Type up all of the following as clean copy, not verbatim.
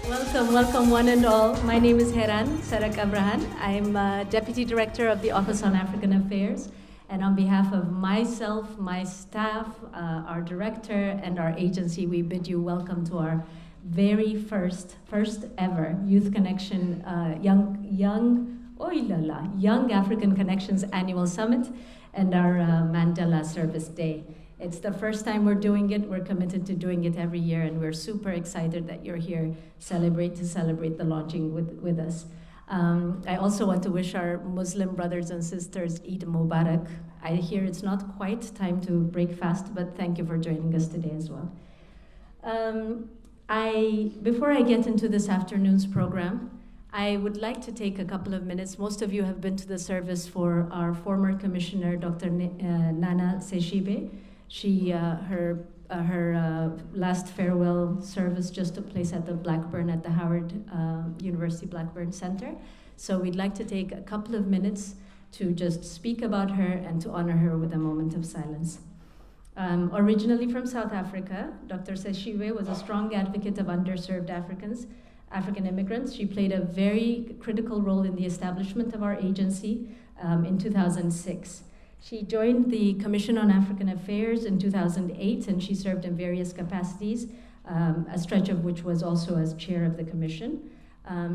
Welcome, welcome one and all. My name is Heran Sarak Abrahan. I'm Deputy Director of the Office on African Affairs. And on behalf of myself, my staff, our director, and our agency, we bid you welcome to our very first ever Youth Connection, Young African ConneXions Annual Summit and our Mandela Service Day. It's the first time we're doing it. We're committed to doing it every year, and we're super excited that you're here to celebrate the launching with us. I also want to wish our Muslim brothers and sisters Eid Mubarak. I hear it's not quite time to break fast, but thank you for joining us today as well. Before I get into this afternoon's program, I would like to take a couple of minutes. Most of you have been to the service for our former commissioner, Dr. Nana Seshibe. Her last farewell service just took place at the Howard University Blackburn Center. So we'd like to take a couple of minutes to just speak about her and to honor her with a moment of silence. Originally from South Africa, Dr. Seshibe was a strong advocate of underserved African immigrants. She played a very critical role in the establishment of our agency in 2006. She joined the Commission on African Affairs in 2008, and she served in various capacities, a stretch of which was also as chair of the Commission.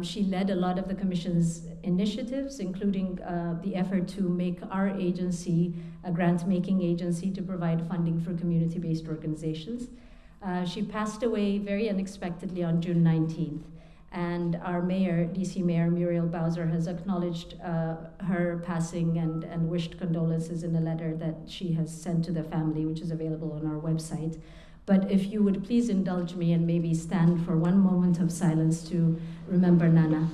She led a lot of the Commission's initiatives, including the effort to make our agency a grant-making agency to provide funding for community-based organizations. She passed away very unexpectedly on June 19th. And our mayor, DC Mayor Muriel Bowser, has acknowledged her passing and wished condolences in a letter that she has sent to the family, which is available on our website. But if you would please indulge me and maybe stand for one moment of silence to remember Nana.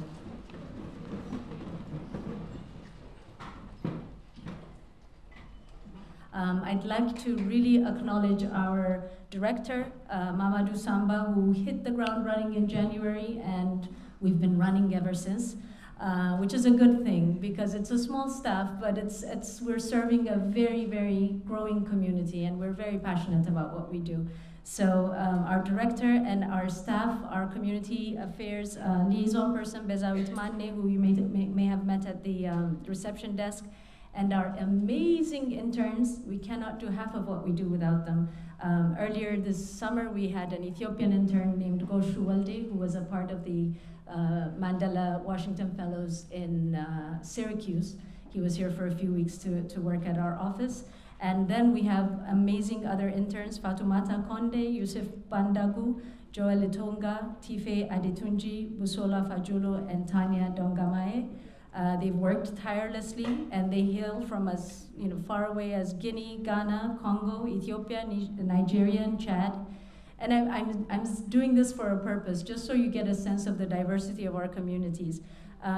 I'd like to really acknowledge our director, Mamadou Samba, who hit the ground running in January, and we've been running ever since, which is a good thing because it's a small staff, but we're serving a very, very growing community, and we're very passionate about what we do. So our director and our staff, our community affairs liaison person, Bezawit Manne, who you may have met at the reception desk, and our amazing interns. We cannot do half of what we do without them. Earlier this summer, we had an Ethiopian intern named Goshu Walde, who was a part of the Mandela Washington Fellows in Syracuse. He was here for a few weeks to work at our office. And then we have amazing other interns, Fatoumata Konde, Yusuf Bandagu, Joel Itonga, Tife Adetunji, Busola Fajulo, and Tanya Dongamae. They've worked tirelessly, and they hail from as far away as Guinea, Ghana, Congo, Ethiopia, Nigeria, and Chad. And I'm doing this for a purpose, just so you get a sense of the diversity of our communities.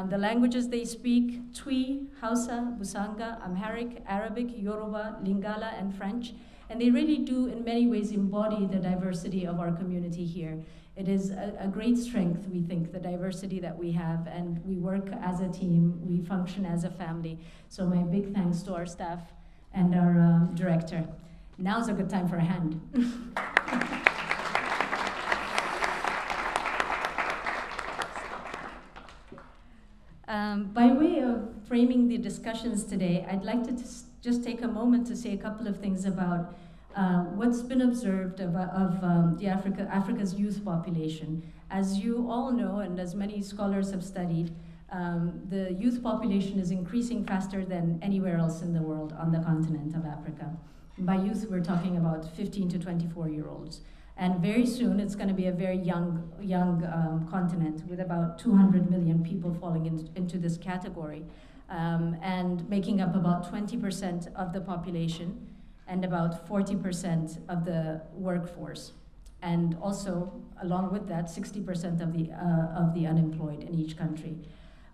The languages they speak: Twi, Hausa, Busanga, Amharic, Arabic, Yoruba, Lingala, and French. And they really do, in many ways, embody the diversity of our community here. It is a great strength, we think, the diversity that we have, and we work as a team, we function as a family. So my big thanks to our staff and our director. Now's a good time for a hand. By way of framing the discussions today, I'd like to just take a moment to say a couple of things about what's been observed of Africa's youth population. As you all know, and as many scholars have studied, the youth population is increasing faster than anywhere else in the world on the continent of Africa. By youth, we're talking about 15 to 24-year-olds. And very soon, it's going to be a very young continent with about 200 million people falling into this category, and making up about 20% of the population and about 40% of the workforce. And also, along with that, 60% of the unemployed in each country.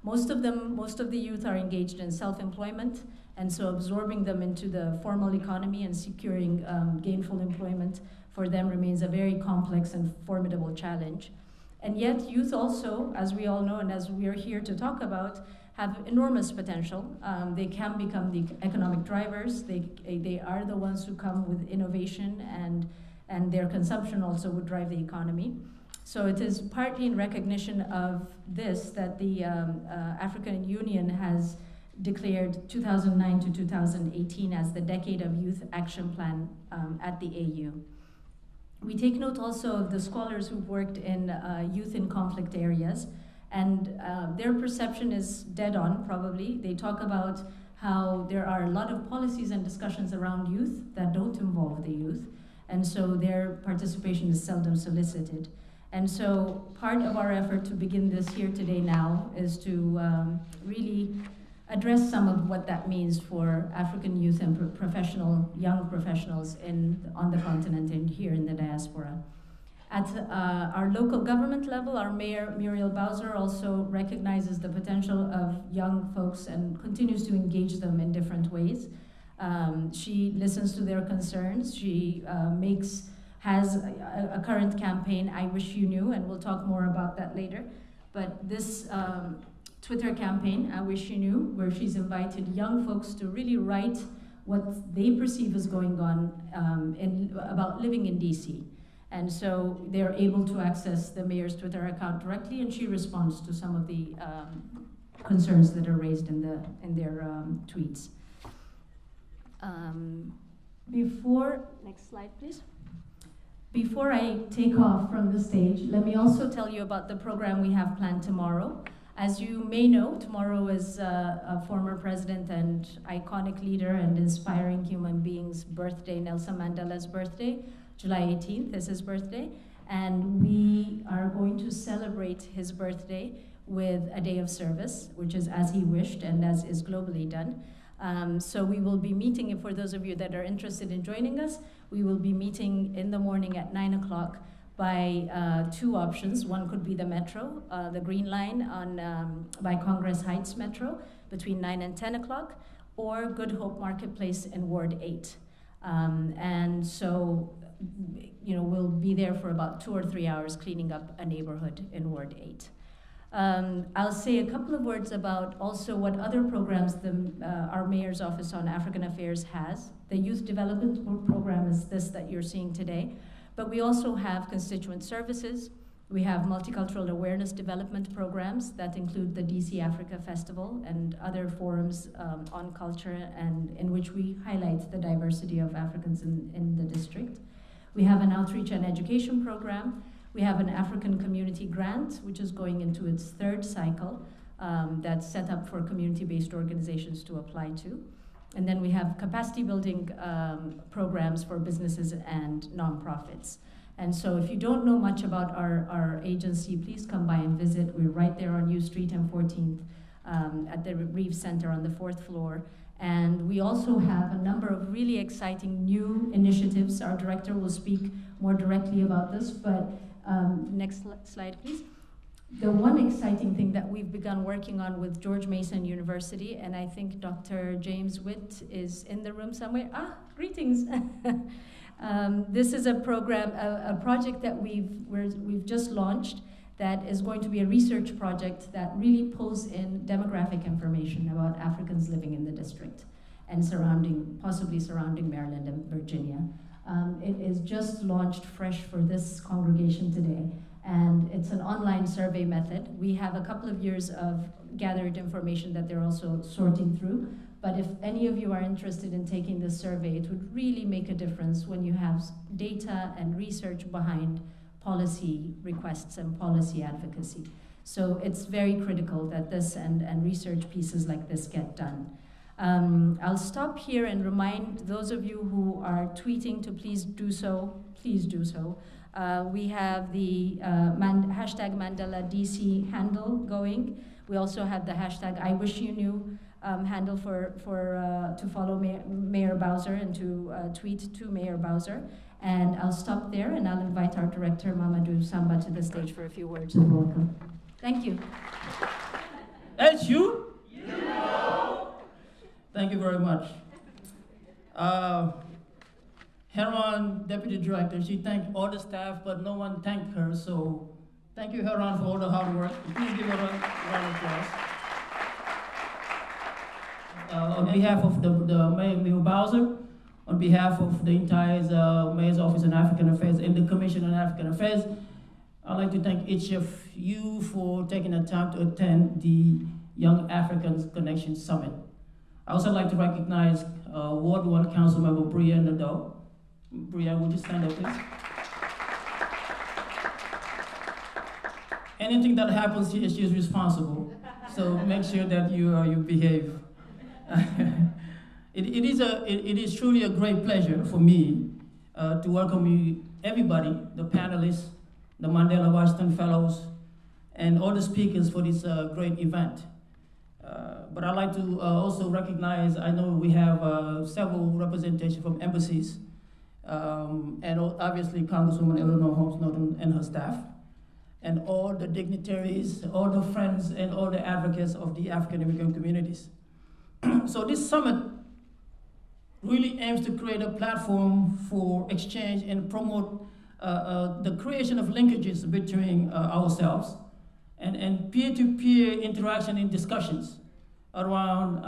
Most of the youth are engaged in self-employment, and so absorbing them into the formal economy and securing gainful employment for them remains a very complex and formidable challenge. And yet, youth also, as we all know and as we are here to talk about, have enormous potential. They can become the economic drivers. They are the ones who come with innovation, and their consumption also would drive the economy. So it is partly in recognition of this that the African Union has declared 2009 to 2018 as the Decade of Youth Action Plan at the AU. We take note also of the scholars who've worked in youth in conflict areas, and their perception is dead on, probably. They talk about how there are a lot of policies and discussions around youth that don't involve the youth, and so their participation is seldom solicited. And so part of our effort to begin this here today now is to really address some of what that means for African youth and young professionals on the continent and here in the diaspora. At our local government level, our Mayor, Muriel Bowser, also recognizes the potential of young folks and continues to engage them in different ways. She listens to their concerns. She has a current campaign, I Wish You Knew, and we'll talk more about that later. But this Twitter campaign, I Wish You Knew, where she's invited young folks to really write what they perceive is going on about living in DC. And so they're able to access the mayor's Twitter account directly, and she responds to some of the concerns that are raised in their tweets. Next slide, please. Before I take off from the stage, let me also tell you about the program we have planned tomorrow. As you may know, tomorrow is a former president and iconic leader and inspiring human being's birthday, Nelson Mandela's birthday. July 18th is his birthday, and we are going to celebrate his birthday with a day of service, which is as he wished and as is globally done. So we will be meeting, for those of you that are interested in joining us, we will be meeting in the morning at 9 o'clock by two options. One could be the Metro, the Green Line by Congress Heights Metro between 9 and 10 o'clock, or Good Hope Marketplace in Ward 8. And so, we'll be there for about 2 or 3 hours cleaning up a neighborhood in Ward 8. I'll say a couple of words about also what other programs our Mayor's Office on African Affairs has. The Youth Development Program is this that you're seeing today, but we also have constituent services. We have multicultural awareness development programs that include the DC Africa Festival and other forums on culture, and in which we highlight the diversity of Africans in the district. We have an outreach and education program. We have an African community grant, which is going into its third cycle, that's set up for community-based organizations to apply to. And then we have capacity building programs for businesses and nonprofits. And so if you don't know much about our agency, please come by and visit. We're right there on U Street and 14th at the Reeves Center on the 4th floor. And we also have a number of really exciting new initiatives. Our director will speak more directly about this, but next slide, please. The one exciting thing that we've begun working on with George Mason University, and I think Dr. James Witt is in the room somewhere. Greetings. This is a program, a project that we've just launched that is going to be a research project that really pulls in demographic information about Africans living in the district and possibly surrounding Maryland and Virginia. It is just launched fresh for this congregation today, and it's an online survey method. We have a couple of years of gathered information that they're also sorting through, but if any of you are interested in taking this survey, it would really make a difference when you have data and research behind policy requests and policy advocacy. So it's very critical that this and research pieces like this get done. I'll stop here and remind those of you who are tweeting to please do so. Please do so. We have the hashtag Mandela DC handle going. We also have the hashtag I Wish You Knew handle to follow Mayor Bowser and to tweet to Mayor Bowser. And I'll stop there, and I'll invite our director, Mamadou Samba, to the stage for a few words of welcome. Thank you. That's you? You know. Thank you very much. Heron, Deputy Director, she thanked all the staff, but no one thanked her, so thank you, Heron, for all the hard work. Please give her a round of applause. On behalf of the Mayor Bowser, on behalf of the entire Mayor's Office on African Affairs and the Commission on African Affairs, I'd like to thank each of you for taking the time to attend the Young African ConneXions Summit. I also like to recognize Ward 1 Council Member Bria Nadeau. Bria, would you stand up, please? Anything that happens here, she is responsible. So make sure that you behave. It is truly a great pleasure for me to welcome you, everybody, the panelists, the Mandela Washington Fellows, and all the speakers for this great event. But I'd like to also recognize, I know we have several representations from embassies, and obviously Congresswoman Eleanor Holmes Norton and her staff, and all the dignitaries, all the friends, and all the advocates of the African immigrant communities. So this summit really aims to create a platform for exchange and promote the creation of linkages between ourselves and peer-to-peer interaction and discussions around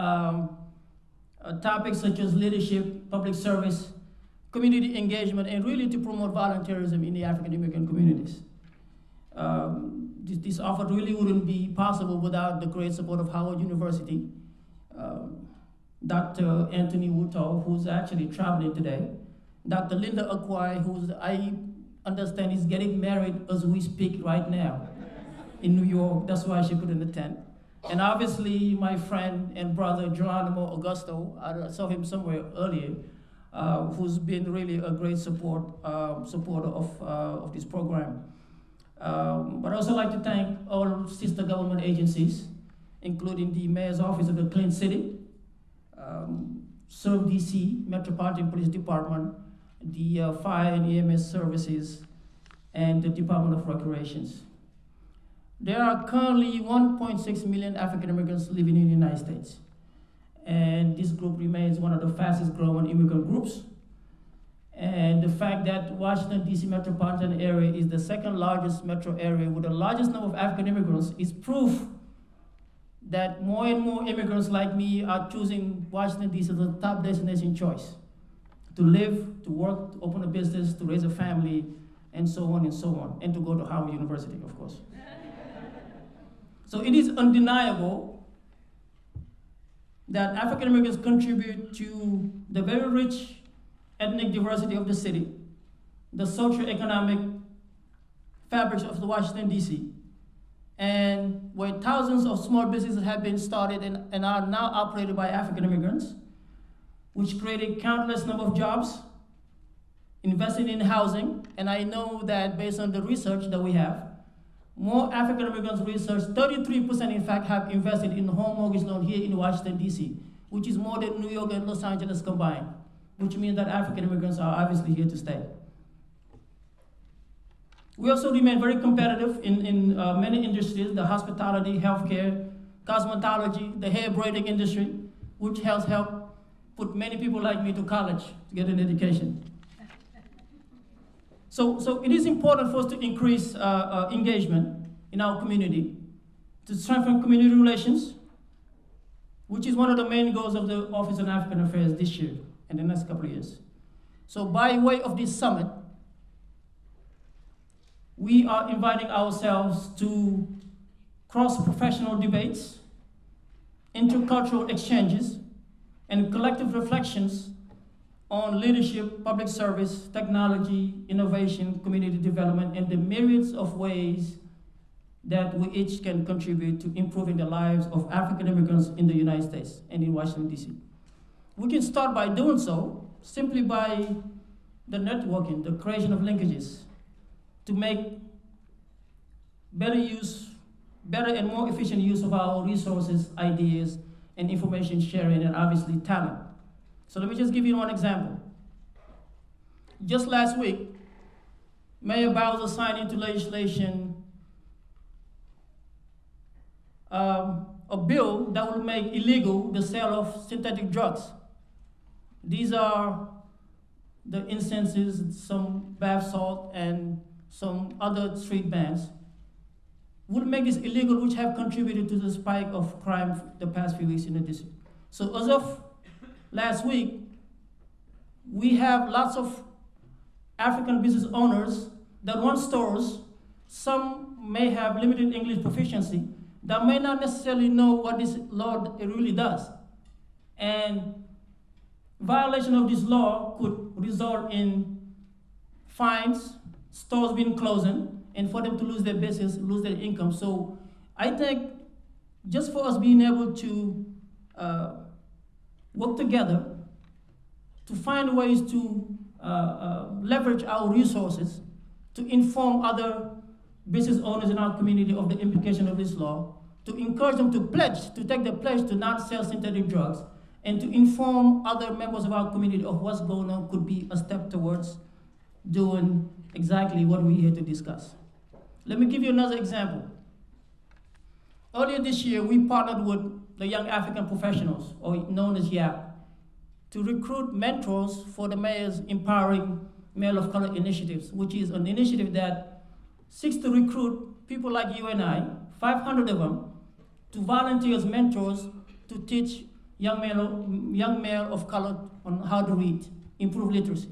topics such as leadership, public service, community engagement, and really to promote volunteerism in the African immigrant communities. This effort really wouldn't be possible without the great support of Howard University. Dr. Anthony Wuto, who's actually traveling today, Dr. Linda Akwai, who's, I understand, is getting married as we speak right now in New York. That's why she couldn't attend. And obviously, my friend and brother, Geronimo Augusto, I saw him somewhere earlier, who's been really a great supporter of this program. But I also like to thank all sister government agencies, including the Mayor's Office of the Clean City, Serve DC, Metropolitan Police Department, the Fire and EMS Services, and the Department of Recreations. There are currently 1.6 million African immigrants living in the United States. And this group remains one of the fastest growing immigrant groups. And the fact that Washington, D.C. metropolitan area is the second largest metro area with the largest number of African immigrants is proof that more and more immigrants like me are choosing Washington, D.C. as a top destination choice to live, to work, to open a business, to raise a family, and so on, and to go to Howard University, of course. So it is undeniable that African Americans contribute to the very rich ethnic diversity of the city, the socioeconomic fabric of the Washington, D.C., and where thousands of small businesses have been started and are now operated by African immigrants, which created countless number of jobs, invested in housing, and I know that based on the research that we have, more African immigrants research, 33% in fact have invested in home mortgage loan here in Washington, D.C., which is more than New York and Los Angeles combined, which means that African immigrants are obviously here to stay. We also remain very competitive in many industries, the hospitality, healthcare, cosmetology, the hair braiding industry, which has helped put many people like me to college to get an education. So it is important for us to increase engagement in our community, to strengthen community relations, which is one of the main goals of the Office on African Affairs this year and the next couple of years. So by way of this summit, we are inviting ourselves to cross-professional debates, intercultural exchanges, and collective reflections on leadership, public service, technology, innovation, community development, and the myriads of ways that we each can contribute to improving the lives of African immigrants in the United States and in Washington, D.C. We can start by doing so simply by the networking, the creation of linkages, to make better and more efficient use of our resources, ideas, and information sharing, and obviously talent. So let me just give you one example. Just last week, Mayor Bowser signed into legislation a bill that will make illegal the sale of synthetic drugs. These are the incenses, some bath salt, and some other street bands, would make this illegal, which have contributed to the spike of crime the past few weeks in the district. So as of last week, we have lots of African business owners that run stores some may have limited English proficiency that may not necessarily know what this law really does. And violation of this law could result in fines, stores being closing, and for them to lose their business, lose their income. So I think just for us being able to work together to find ways to leverage our resources to inform other business owners in our community of the implication of this law, to encourage them to pledge, to take the pledge to not sell synthetic drugs, and to inform other members of our community of what's going on could be a step towards doing exactly what we're here to discuss. Let me give you another example. Earlier this year, we partnered with the Young African Professionals, or known as YAP, to recruit mentors for the Mayor's Empowering Male of Color Initiatives, which is an initiative that seeks to recruit people like you and I, 500 of them, to volunteer as mentors to teach young male of color on how to read, improve literacy.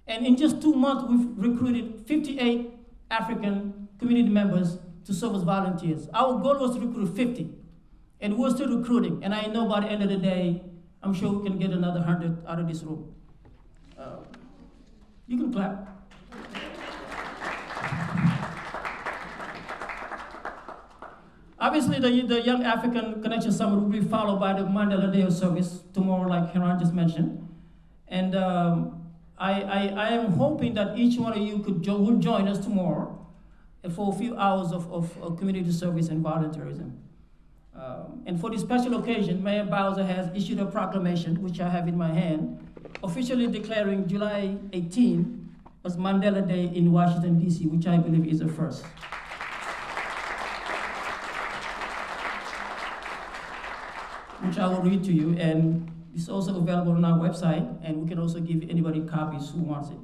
And in just 2 months, we've recruited 58 African community members to serve as volunteers. Our goal was to recruit 50, and we're still recruiting. And I know by the end of the day, I'm sure we can get another 100 out of this room. You can clap. Obviously, the Young African ConneXions Summit will be followed by the Mandela Day of Service tomorrow, like Hiran just mentioned. And I am hoping that each one of you will join us tomorrow for a few hours of community service and volunteerism. And for this special occasion, Mayor Bowser has issued a proclamation, which I have in my hand, officially declaring July 18 as Mandela Day in Washington, D.C., which I believe is a first. Which I will read to you, and it's also available on our website, and we can also give anybody copies who wants it.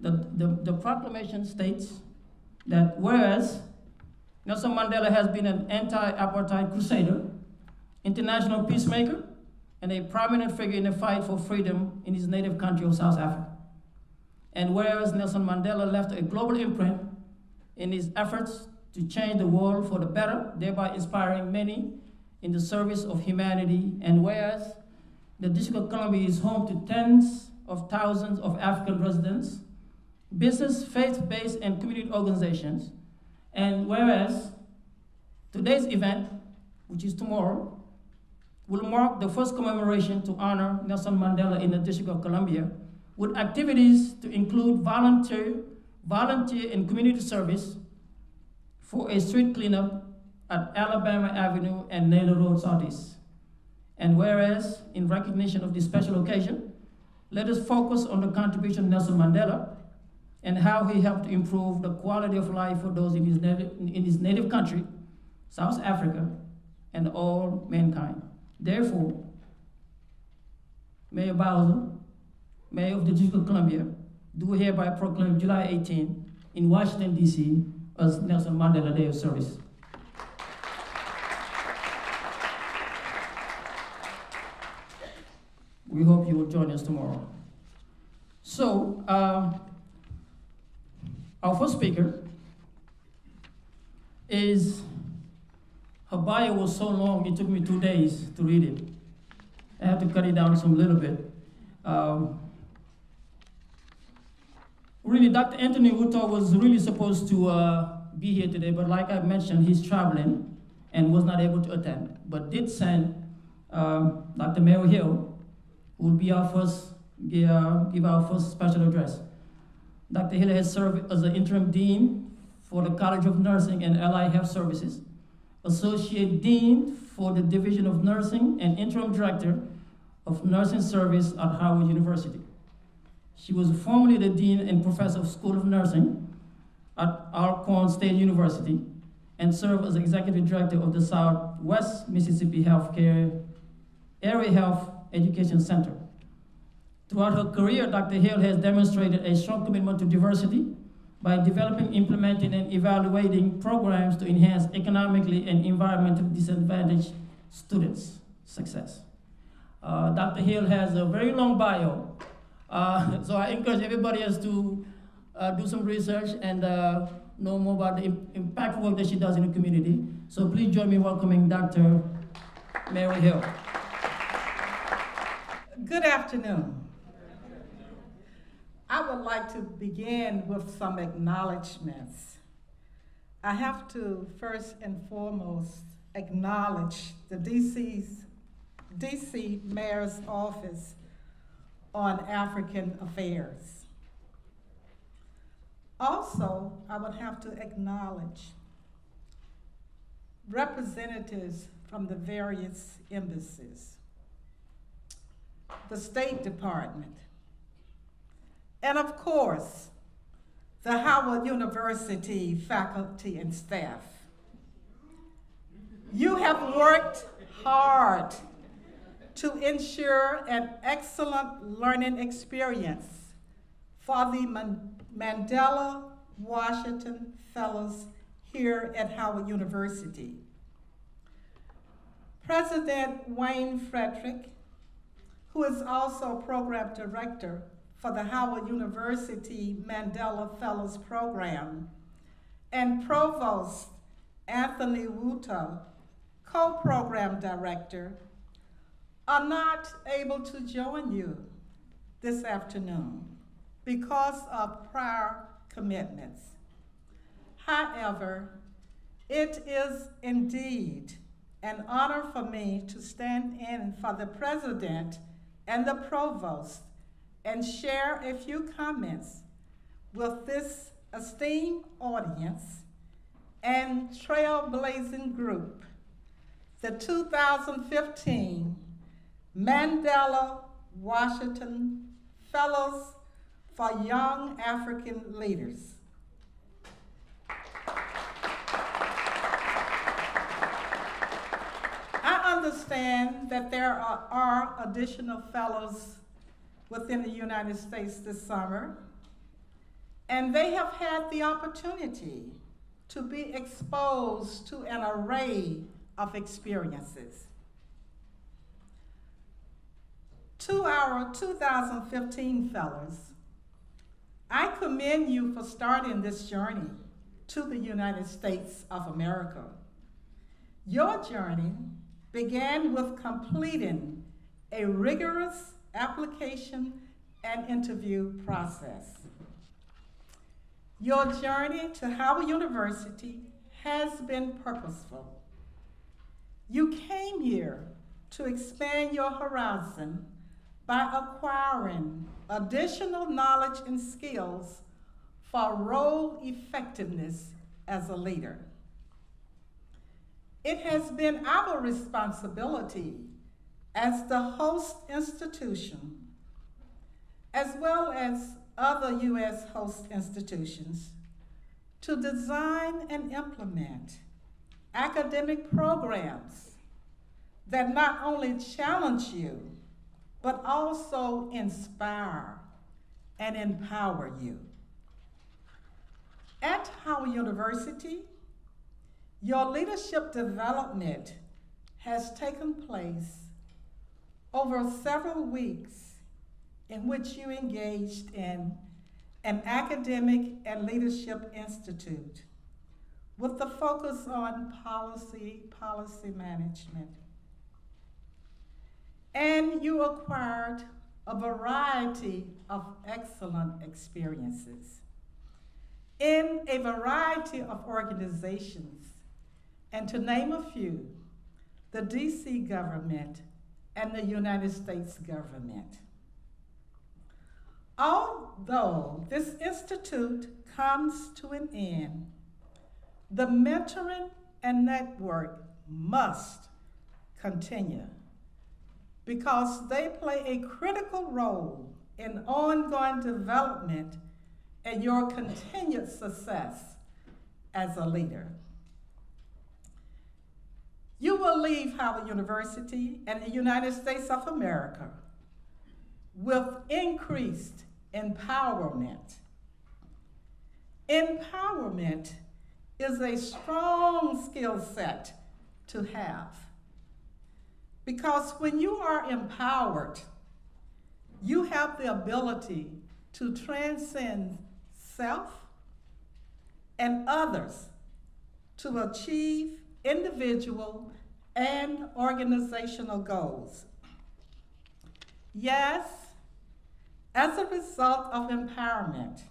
The proclamation states that whereas Nelson Mandela has been an anti-apartheid crusader, international peacemaker, and a prominent figure in the fight for freedom in his native country of South Africa. And whereas Nelson Mandela left a global imprint in his efforts to change the world for the better, thereby inspiring many in the service of humanity, and whereas the District of Columbia is home to tens of thousands of African residents, business, faith-based, and community organizations, and whereas today's event, which is tomorrow, will mark the first commemoration to honor Nelson Mandela in the District of Columbia, with activities to include volunteer and community service for a street cleanup at Alabama Avenue and Naylor Road Southeast. And whereas, in recognition of this special occasion, let us focus on the contribution of Nelson Mandela and how he helped to improve the quality of life for those in his native country, South Africa, and all mankind. Therefore, Mayor Bowser, Mayor of the District of Columbia, do hereby proclaim July 18 in Washington, D.C. as Nelson Mandela Day of Service. We hope you will join us tomorrow. So, our first speaker is, her bio was so long, it took me 2 days to read it. I have to cut it down some little bit. Really, Dr. Anthony Wuto was really supposed to be here today, but like I mentioned, he's traveling and was not able to attend, but did send Dr. Mary Hill, who will be our first, give our first special address. Dr. Hill has served as the interim dean for the College of Nursing and Allied Health Services, associate dean for the Division of Nursing, and interim director of nursing service at Howard University. She was formerly the dean and professor of School of Nursing at Alcorn State University, and served as executive director of the Southwest Mississippi Healthcare Area Health Education Center. Throughout her career, Dr. Hill has demonstrated a strong commitment to diversity by developing, implementing, and evaluating programs to enhance economically and environmentally disadvantaged students' success. Dr. Hill has a very long bio, so I encourage everybody else to do some research and know more about the impactful work that she does in the community. So please join me in welcoming Dr. Mary Hill. Good afternoon. I would like to begin with some acknowledgments. I have to first and foremost acknowledge the DC Mayor's Office on African Affairs. Also, I would have to acknowledge representatives from the various embassies, the State Department, and of course, the Howard University faculty and staff. You have worked hard to ensure an excellent learning experience for the Mandela Washington Fellows here at Howard University. President Wayne Frederick, who is also Program Director for the Howard University Mandela Fellows Program, and Provost Anthony Wuto, Co-Program Director, are not able to join you this afternoon because of prior commitments. However, it is indeed an honor for me to stand in for the President and the Provost and share a few comments with this esteemed audience and trailblazing group, the 2015 Mandela Washington Fellows for Young African Leaders. I understand that there are additional fellows within the United States this summer, and they have had the opportunity to be exposed to an array of experiences. To our 2015 fellows, I commend you for starting this journey to the United States of America. Your journey began with completing a rigorous application and interview process. Your journey to Howard University has been purposeful. You came here to expand your horizon by acquiring additional knowledge and skills for role effectiveness as a leader. It has been our responsibility as the host institution, as well as other U.S. host institutions, to design and implement academic programs that not only challenge you, but also inspire and empower you. At Howard University, your leadership development has taken place over several weeks in which you engaged in an academic and leadership institute with the focus on policy management. And you acquired a variety of excellent experiences in a variety of organizations, and to name a few, the DC government and the United States government. Although this institute comes to an end, the mentoring and network must continue because they play a critical role in ongoing development and your continued success as a leader. You will leave Howard University and the United States of America with increased empowerment. Empowerment is a strong skill set to have, because when you are empowered, you have the ability to transcend self and others to achieve individual and organizational goals. Yes, as a result of empowerment,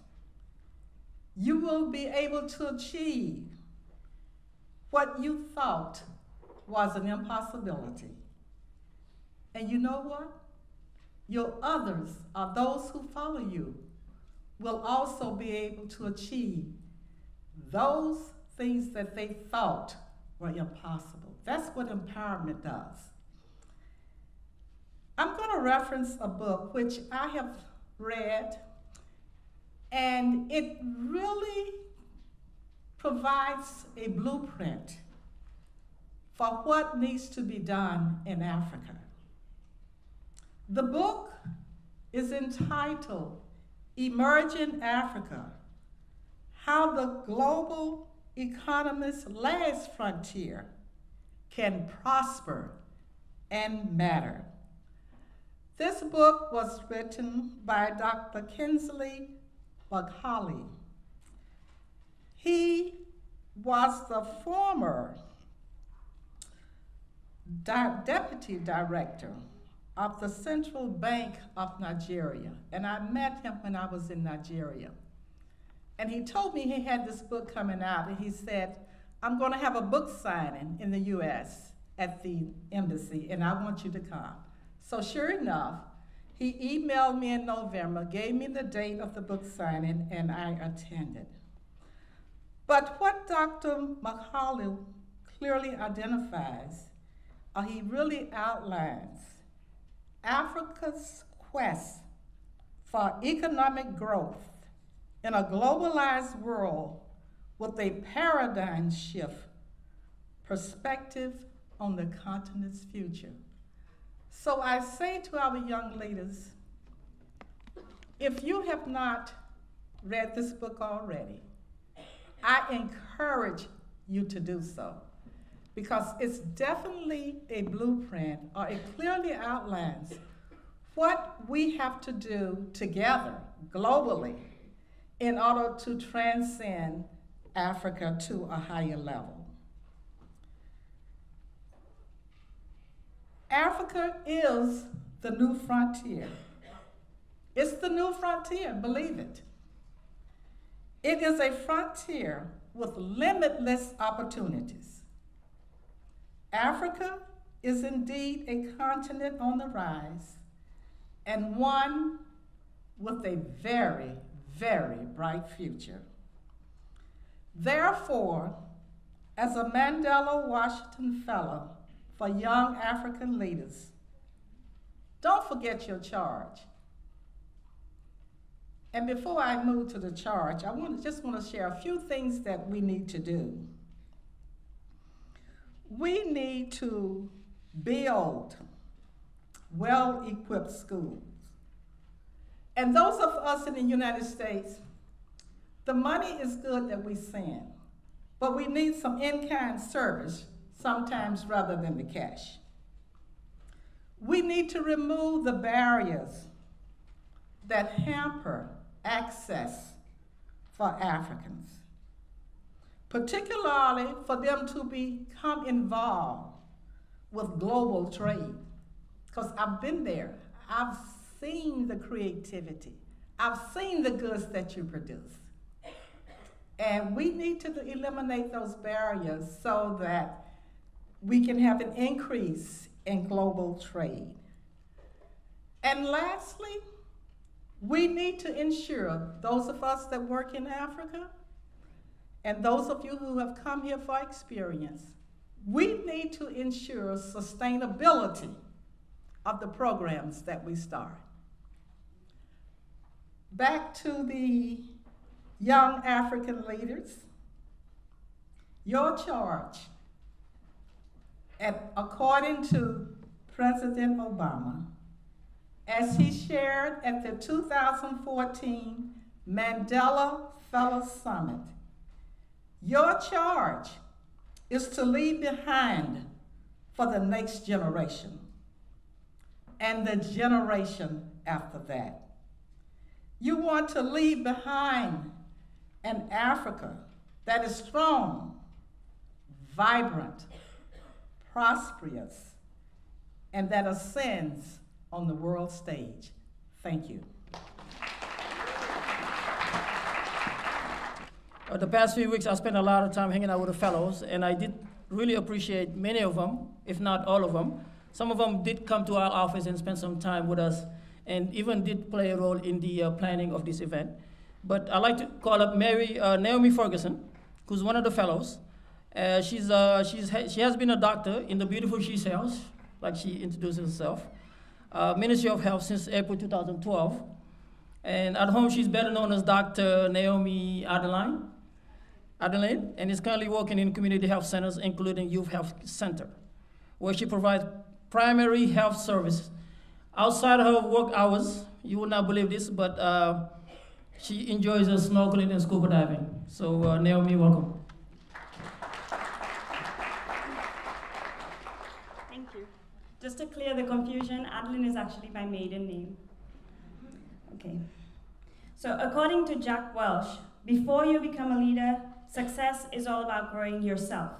you will be able to achieve what you thought was an impossibility. And you know what? Your others, or those who follow you, will also be able to achieve those things that they thought were impossible. That's what empowerment does. I'm going to reference a book which I have read, and it really provides a blueprint for what needs to be done in Africa. The book is entitled Emerging Africa: How the Global Economist's Last Frontier Can Prosper and Matter. This book was written by Dr. Kinsley Macaulay. He was the former deputy director of the Central Bank of Nigeria, and I met him when I was in Nigeria. And he told me he had this book coming out, and he said, I'm going to have a book signing in the US at the embassy, and I want you to come. So sure enough, he emailed me in November, gave me the date of the book signing, and I attended. But what Dr. Macaulay clearly identifies, or he really outlines, Africa's quest for economic growth in a globalized world with a paradigm shift perspective on the continent's future. So I say to our young leaders, if you have not read this book already, I encourage you to do so, because it's definitely a blueprint, or it clearly outlines what we have to do together globally in order to transcend Africa to a higher level. Africa is the new frontier. It's the new frontier, believe it. It is a frontier with limitless opportunities. Africa is indeed a continent on the rise, and one with a very, very bright future. Therefore, as a Mandela Washington Fellow for Young African Leaders, don't forget your charge. And before I move to the charge, I just want to share a few things that we need to do. We need to build well-equipped schools. And those of us in the United States, the money is good that we send, but we need some in-kind service sometimes rather than the cash. We need to remove the barriers that hamper access for Africans, particularly for them to become involved with global trade. Because I've been there, I've seen the creativity, I've seen the goods that you produce. And we need to eliminate those barriers so that we can have an increase in global trade. And lastly, we need to ensure, those of us that work in Africa, and those of you who have come here for experience, we need to ensure sustainability of the programs that we start. Back to the young African leaders, your charge, according to President Obama, as he shared at the 2014 Mandela Fellows Summit, your charge is to leave behind for the next generation and the generation after that. You want to leave behind an Africa that is strong, vibrant, prosperous, and that ascends on the world stage. Thank you. The past few weeks, I spent a lot of time hanging out with the fellows, and I did really appreciate many of them, if not all of them. Some of them did come to our office and spend some time with us, and even did play a role in the planning of this event. But I'd like to call up Naomi Ferguson, who's one of the fellows. She has been a doctor in the beautiful She Sells, like she introduced herself, Ministry of Health since April 2012. And at home, she's better known as Dr. Naomi Adelaide, and is currently working in community health centers, including Youth Health Center, where she provides primary health service. Outside of her work hours, you would not believe this, but she enjoys snorkeling and scuba diving. So Naomi, welcome. Thank you. Just to clear the confusion, Adeline is actually my maiden name. Okay. So according to Jack Welch, before you become a leader, success is all about growing yourself.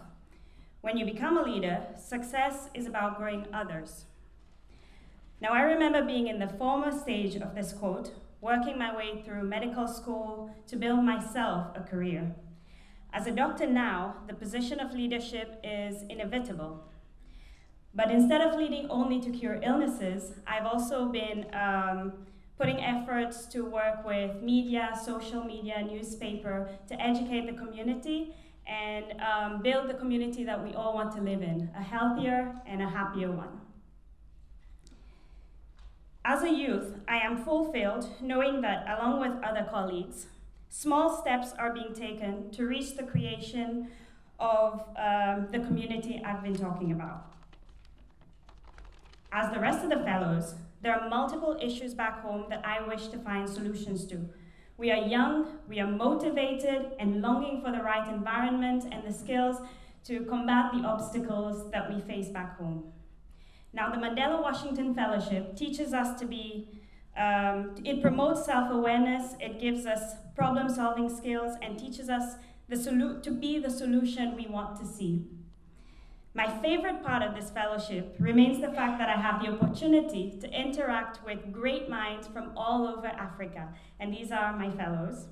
When you become a leader, success is about growing others. Now, I remember being in the former stage of this quote, working my way through medical school to build myself a career. As a doctor now, the position of leadership is inevitable. But instead of leading only to cure illnesses, I've also been putting efforts to work with media, social media, newspaper, to educate the community and build the community that we all want to live in, a healthier and a happier one. As a youth, I am fulfilled knowing that, along with other colleagues, small steps are being taken to reach the creation of the community I've been talking about. As the rest of the fellows, there are multiple issues back home that I wish to find solutions to. We are young, we are motivated, and longing for the right environment and the skills to combat the obstacles that we face back home. Now, the Mandela Washington Fellowship teaches us to be, it promotes self-awareness, it gives us problem-solving skills, and teaches us to be the solution we want to see. My favorite part of this fellowship remains the fact that I have the opportunity to interact with great minds from all over Africa, and these are my fellows.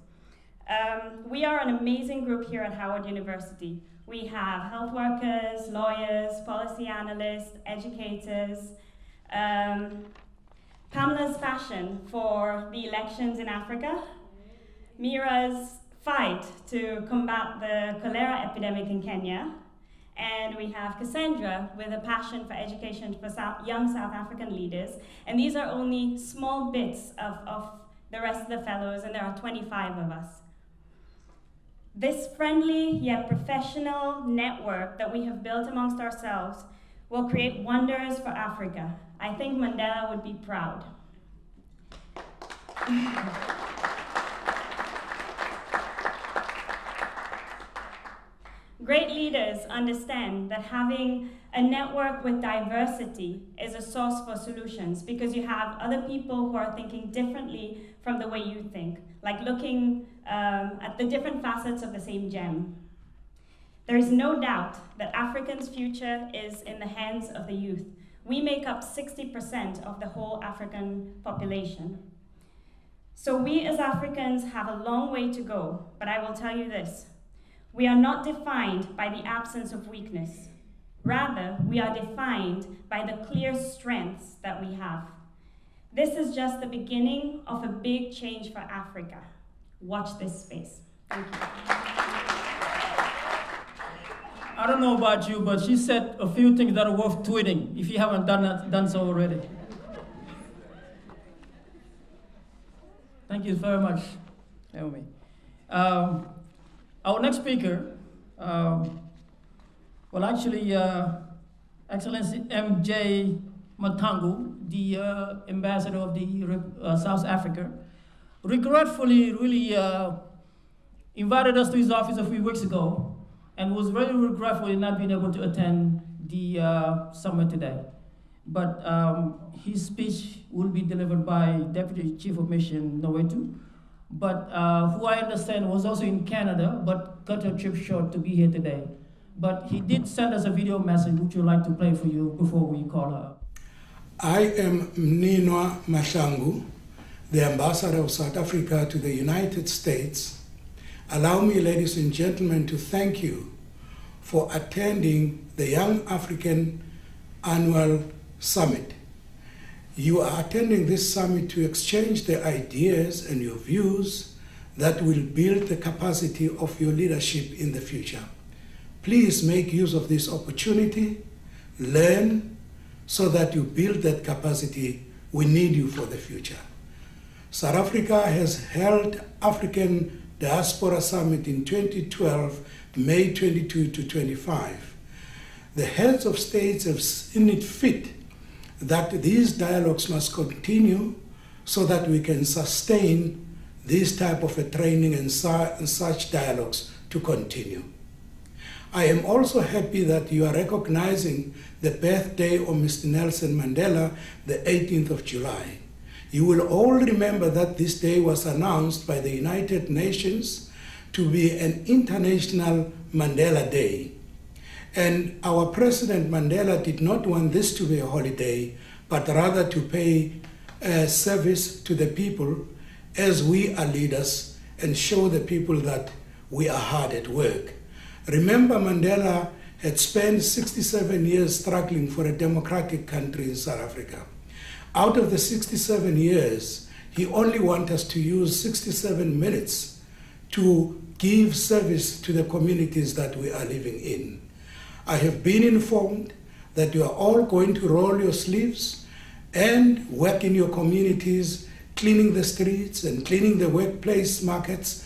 We are an amazing group here at Howard University. We have health workers, lawyers, policy analysts, educators. Pamela's passion for the elections in Africa. Mira's fight to combat the cholera epidemic in Kenya. And we have Cassandra with a passion for education for young South African leaders. And these are only small bits of the rest of the fellows, and there are 25 of us. This friendly yet professional network that we have built amongst ourselves will create wonders for Africa. I think Mandela would be proud. Great leaders understand that having a network with diversity is a source for solutions, because you have other people who are thinking differently from the way you think, like looking at the different facets of the same gem. There is no doubt that Africa's future is in the hands of the youth. We make up 60% of the whole African population. So we as Africans have a long way to go, but I will tell you this. We are not defined by the absence of weakness. Rather, we are defined by the clear strengths that we have. This is just the beginning of a big change for Africa. Watch this space. Thank you. I don't know about you, but she said a few things that are worth tweeting, if you haven't done so already. Thank you very much, Naomi. Our next speaker, Excellency M.J. Matangu, the ambassador of the South Africa, regretfully really invited us to his office a few weeks ago and was very regretful in not being able to attend the summit today. But his speech will be delivered by Deputy Chief of Mission Nowetu. but who I understand was also in Canada, but cut her trip short to be here today. But he did send us a video message, which we'd like to play for you before we call her. I am Mninwa Mahlangu, the ambassador of South Africa to the United States. Allow me, ladies and gentlemen, to thank you for attending the Young African Annual Summit. You are attending this summit to exchange the ideas and your views that will build the capacity of your leadership in the future. Please make use of this opportunity, learn, so that you build that capacity. We need you for the future. South Africa has held African Diaspora Summit in 2012, May 22 to 25. The heads of states have seen it fit that these dialogues must continue so that we can sustain this type of a training and such dialogues to continue. I am also happy that you are recognizing the birthday of Mr. Nelson Mandela, the 18th of July. You will all remember that this day was announced by the United Nations to be an International Mandela Day. And our President Mandela did not want this to be a holiday, but rather to pay service to the people as we are leaders and show the people that we are hard at work. Remember, Mandela had spent 67 years struggling for a democratic country in South Africa. Out of the 67 years, he only wanted us to use 67 minutes to give service to the communities that we are living in. I have been informed that you are all going to roll your sleeves and work in your communities, cleaning the streets and cleaning the workplace markets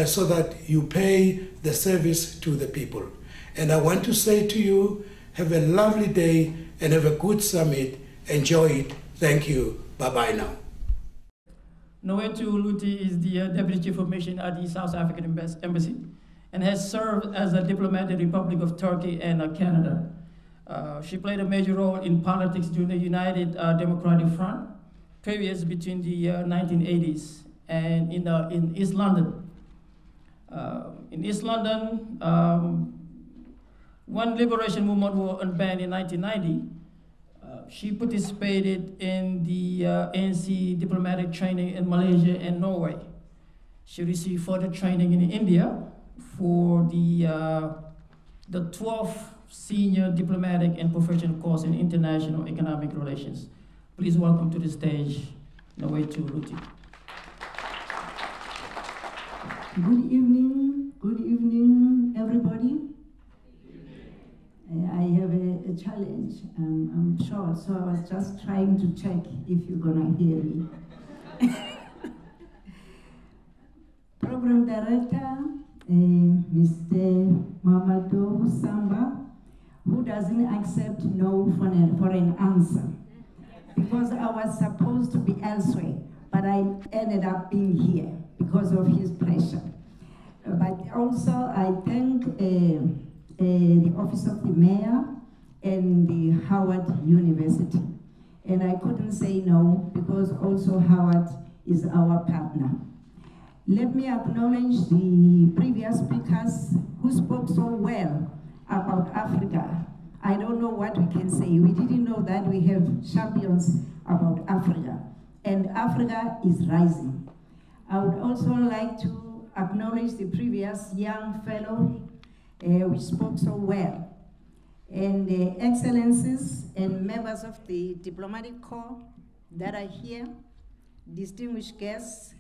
so that you pay the service to the people. And I want to say to you, have a lovely day and have a good summit. Enjoy it. Thank you. Bye-bye now. Noetu Luti is the Deputy Chief of Mission at the South African Embassy and has served as a diplomat in the Republic of Turkey and Canada. She played a major role in politics during the United Democratic Front periods between the 1980s and in East London. In East London, when liberation movement was unbanned in 1990, she participated in the ANC diplomatic training in Malaysia and Norway. She received further training in India for the 12th Senior Diplomatic and Professional course in International Economic Relations. Please welcome to the stage, Noetu Luti. Good evening, everybody. I have a challenge, I'm short, so I was just trying to check if you're gonna hear me. Program Director, Mr. Mamadou Samba, who doesn't accept no for an answer. Because I was supposed to be elsewhere, but I ended up being here because of his pressure. But also I thank the Office of the Mayor and the Howard University. And I couldn't say no because also Howard is our partner. Let me acknowledge the previous speakers who spoke so well about Africa. I don't know what we can say. We didn't know that we have champions about Africa. And Africa is rising. I would also like to acknowledge the previous young fellow which spoke so well. And the excellencies and members of the diplomatic corps that are here, distinguished guests,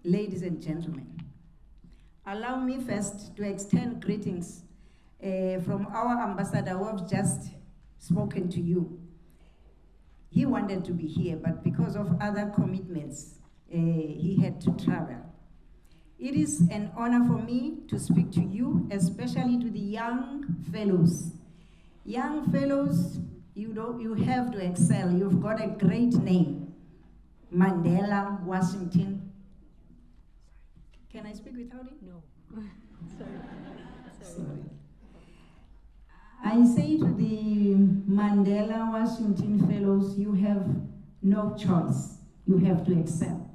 ladies and gentlemen. Allow me first to extend greetings from our ambassador who have just spoken to you. He wanted to be here, but because of other commitments, he had to travel. It is an honor for me to speak to you, especially to the young fellows. Young fellows, you have to excel. You've got a great name. Mandela, Washington. Can I speak without it? No. Sorry. I say to the Mandela, Washington fellows, you have no choice. You have to excel.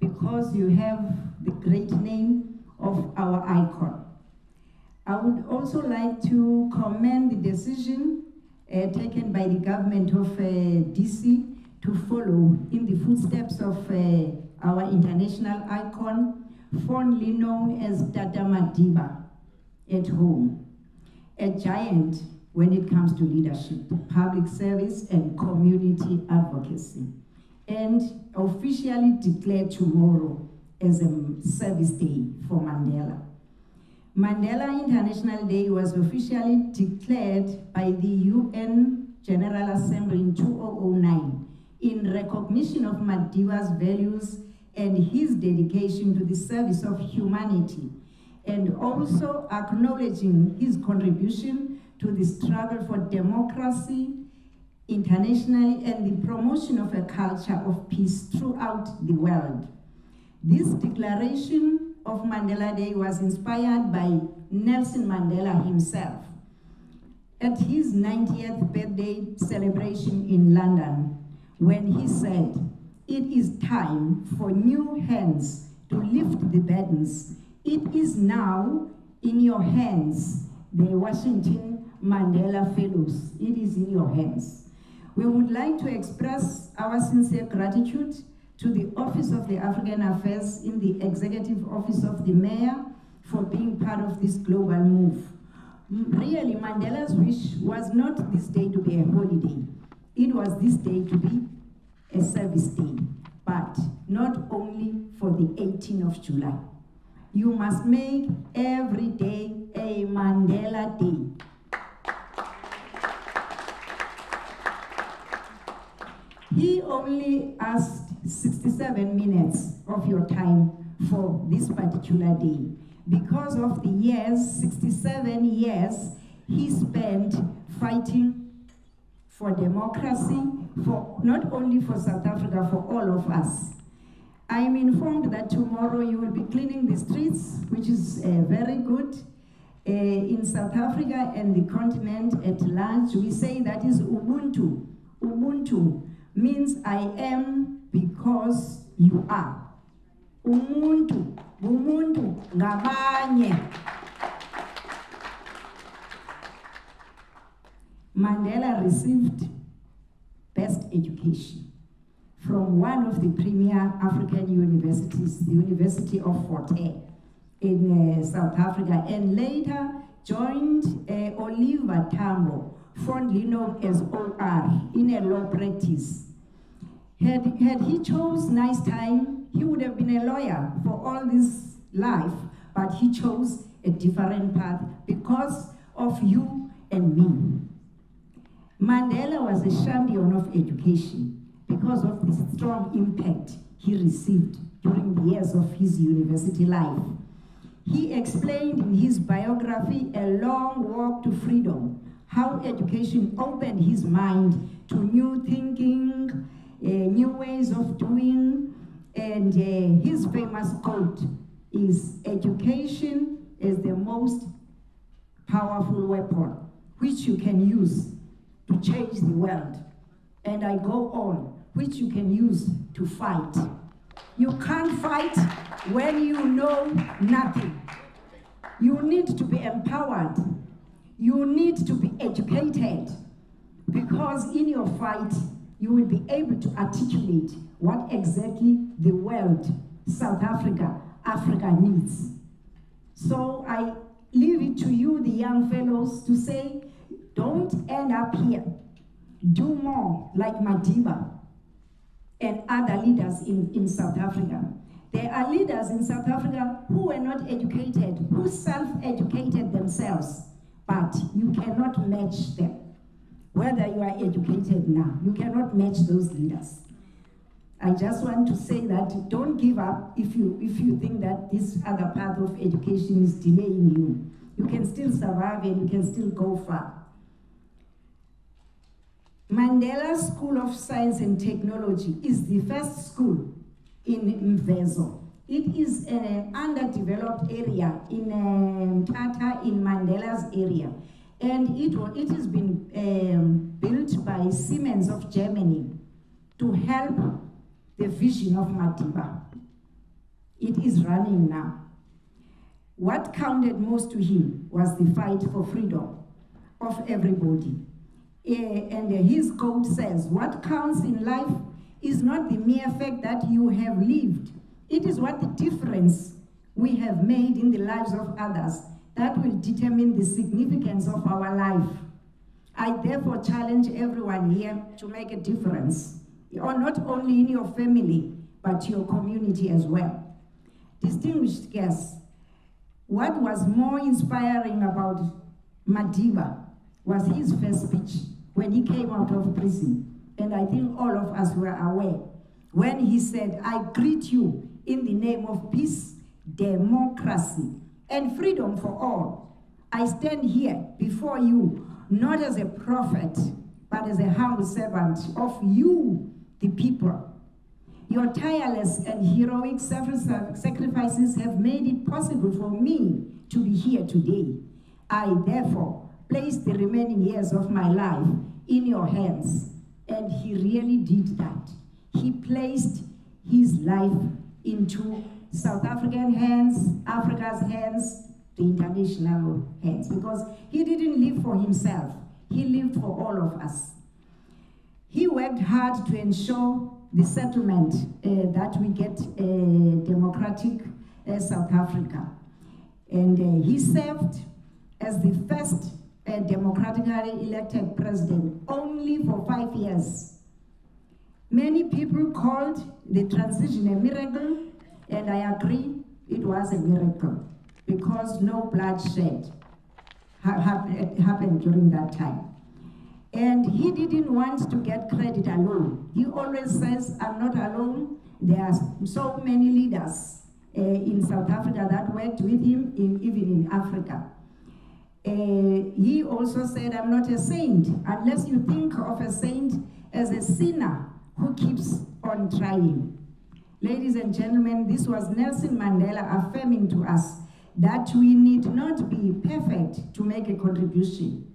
because you have the great name of our icon. I would also like to commend the decision taken by the government of DC to follow in the footsteps of our international icon, fondly known as Tata Madiba at home, a giant when it comes to leadership, public service, and community advocacy, and officially declared tomorrow as a service day for Mandela. Mandela International Day was officially declared by the UN General Assembly in 2009 in recognition of Madiba's values and his dedication to the service of humanity, and also acknowledging his contribution to the struggle for democracy internationally and the promotion of a culture of peace throughout the world. This declaration of Mandela Day was inspired by Nelson Mandela himself at his 90th birthday celebration in London, when he said, "It is time for new hands to lift the burdens. It is now in your hands." The Washington Mandela Fellows, it is in your hands. We would like to express our sincere gratitude to the Office of the African Affairs in the Executive Office of the Mayor for being part of this global move. Really, Mandela's wish was not this day to be a holiday. It was this day to be a service day, but not only for the 18th of July. You must make every day a Mandela Day. He only asked 67 minutes of your time for this particular day. Because of the years, 67 years, he spent fighting for democracy, for not only for South Africa, for all of us. I am informed that tomorrow you will be cleaning the streets, which is very good. In South Africa and the continent at large, we say that is Ubuntu. Ubuntu means I am because you are. Umuntu, umuntu, ngabanye. Mandela received best education from one of the premier African universities, the University of Fort Hare in South Africa, and later joined Oliver Tambo, fondly known as OR, in a law practice. Had he chose nice time, he would have been a lawyer for all his life, but he chose a different path because of you and me. Mandela was a champion of education because of the strong impact he received during the years of his university life. He explained in his biography, A Long Walk to Freedom, how education opened his mind to new thinking, new ways of doing, and his famous quote is, "Education is the most powerful weapon which you can use to change the world." And I go on, which you can use to fight. You can't fight when you know nothing. You need to be empowered. You need to be educated, because in your fight, you will be able to articulate what exactly the world, South Africa, Africa needs. So I leave it to you, the young fellows, to say, don't end up here. Do more like Madiba and other leaders in South Africa. There are leaders in South Africa who were not educated, who self-educated themselves, but you cannot match them. Whether you are educated now, you cannot match those leaders. I just want to say that don't give up if you think that this other path of education is delaying you. You can still survive and you can still go far. Mandela School of Science and Technology is the first school in Mvezo. It is an underdeveloped area in Tata, in Mandela's area. And it has been built by Siemens of Germany to help the vision of Madiba. It is running now. What counted most to him was the fight for freedom of everybody. And his quote says, what counts in life is not the mere fact that you have lived. It is what the difference we have made in the lives of others that will determine the significance of our life. I therefore challenge everyone here to make a difference, or not only in your family, but your community as well. Distinguished guests, what was more inspiring about Madiba was his first speech when he came out of prison. And I think all of us were aware when he said, I greet you in the name of peace, democracy, and freedom for all. I stand here before you, not as a prophet, but as a humble servant of you, the people. Your tireless and heroic sacrifices have made it possible for me to be here today. I, therefore, place the remaining years of my life in your hands. And he really did that. He placed his life into South African hands, Africa's hands, the international hands, because he didn't live for himself. He lived for all of us. He worked hard to ensure the settlement that we get democratic South Africa. And he served as the first democratically elected president only for 5 years. Many people called the transition a miracle, and I agree it was a miracle because no bloodshed happened during that time. And he didn't want to get credit alone. He always says, I'm not alone. There are so many leaders in South Africa that worked with him, even in Africa. He also said, I'm not a saint, unless you think of a saint as a sinner who keeps on trying. Ladies and gentlemen, this was Nelson Mandela affirming to us that we need not be perfect to make a contribution.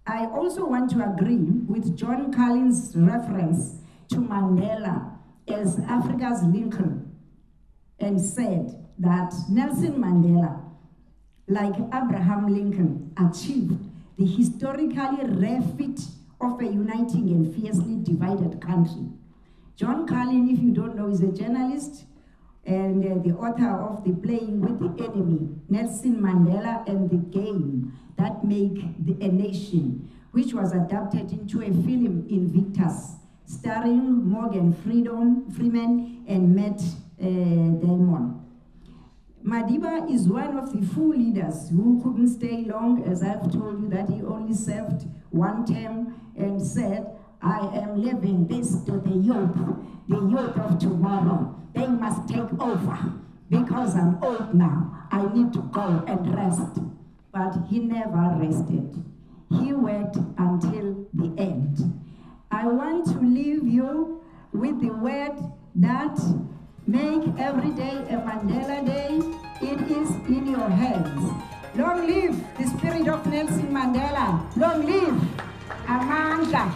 I also want to agree with John Carlin's reference to Mandela as Africa's Lincoln, and said that Nelson Mandela, like Abraham Lincoln, achieved the historically rare feat of a uniting and fiercely divided country. John Carlin, if you don't know, is a journalist and the author of the Playing with the Enemy, Nelson Mandela and the Game That Make a Nation, which was adapted into a film Invictus, starring Morgan Freeman and Matt Damon. Madiba is one of the few leaders who couldn't stay long, as I've told you that he only served one term and said, I am leaving this to the youth of tomorrow. They must take over because I'm old now. I need to go and rest. But he never rested. He worked until the end. I want to leave you with the word that make every day a Mandela Day. It is in your hands. Long live the spirit of Nelson Mandela. Long live Amandla.